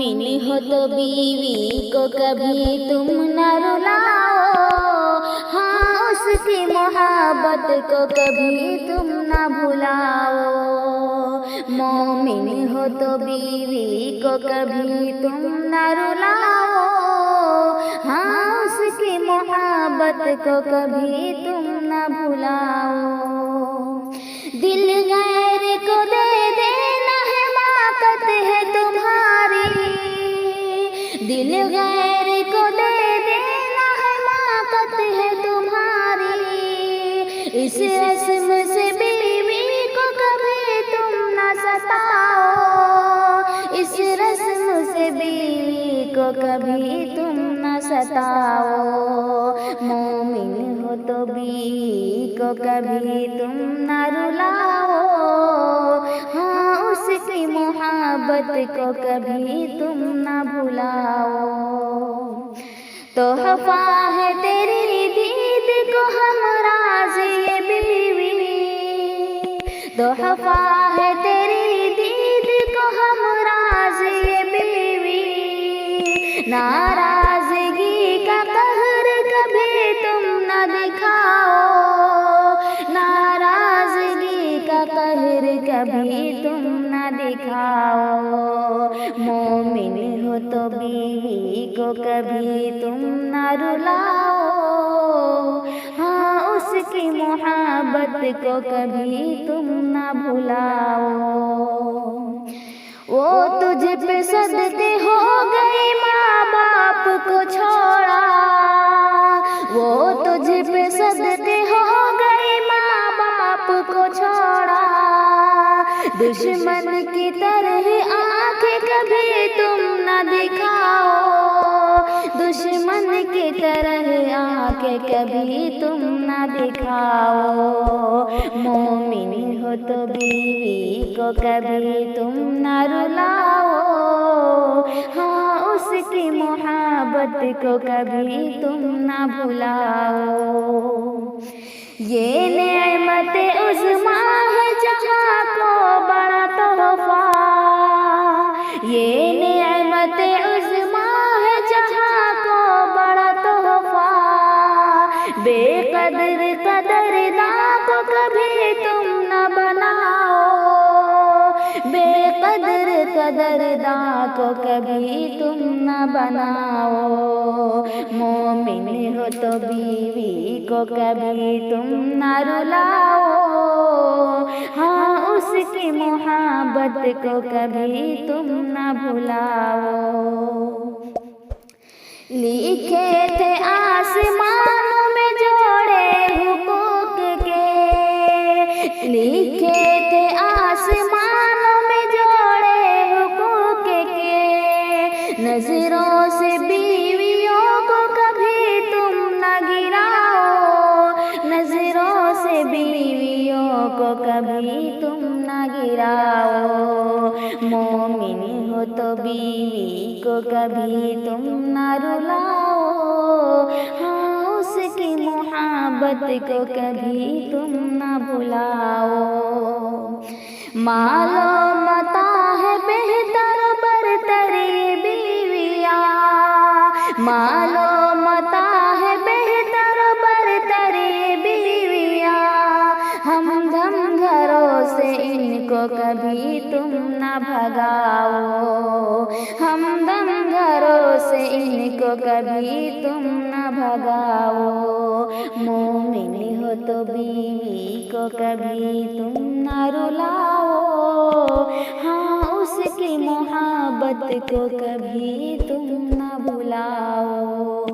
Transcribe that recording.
मोमिन हो तो बीवी को कभी तुम न रुलाओ, हाँ उसकी मोहब्बत को कभी तुम न भुलाओ। मोमिन हो तो बीवी को कभी तुम न रुलाओ, हाँ उसकी मोहब्बत को कभी तुम न भुलाओ। दिल गैर को दे देना है माकत है तुम्हारी, दिल गैर को दे देना है माकत है तुम्हारी। इस रस्म से बीवी को कभी तुम न सताओ, इस रस्म से बीवी को कभी तुम न सताओ। मोमिन हो तो बीवी को कभी तुम न रुलाओ, हाँ उसकी मोहब्बत को कभी तुम न भुलाओ। तोहफा है तेरी दीद को हमराज़ ये बीवी, तोहफा है तेरी दीद को हमराज़ ये बीवी। नाराज़गी का कहर कभी तुम न दिखाओ, नाराज़गी का कहर कभी तुम न दिखाओ। मोमिन हो तो बीवी को कभी तुम न रुलाओ, हाँ उसकी मोहब्बत को कभी तुम न भुलाओ। वो तुझ पे सदके हो गई माँ बाप को छोड़ा, वो तुझ पे सदके हो गई माँ बाप को छोड़ा। दुश्मन की तरह आंखें कभी तुम न दिखाओ, दुश्मन की तरह आंखें कभी तुम न दिखाओ। मोमिन हो तो बीवी को कभी तुम न रुलाओ, हाँ उसकी मोहब्बत को कभी तुम न भुलाओ। ये नेमत उज़्मा है जहाँ को बड़ा तोहफा, ये नेमत उज़्मा है जहाँ को बड़ा तोहफा। बेकदर कदरदां को कभी तुम न बनाओ, बेकदर कदरदां को कभी तुम न बनाओ। मोमिन हो तो बीवी को कभी तुम न रुलाओ, हाँ उसकी मोहब्बत को कभी तुम न भुलाओ। लिखे थे आसमानों में जोड़े हुकूक के, लिखे थे आसमानों में जोड़े हुकूक के। नजरों से बीवियों को कभी तुम न गिराओ, नजरों से बीवियों को कभी तुम न गिराओ। मोमिन हो तो बीवी को कभी तुम न रुलाओ, हाँ उसकी मोहब्बत को कभी तुम न भुलाओ। मालो मता है बेहतर बरतर ये बीवियाँ, मालो मता है बेहतर बरतर ये बीवियाँ। हमदम घरों से इनको कभी तुम न भगाओ, हमदम घरों से इनको कभी तुम न भगाओ। मोमिन हो तो बीवी को कभी तुम न रुलाओ, हाँ उसकी मोहब्बत को कभी तुम न भुलाओ।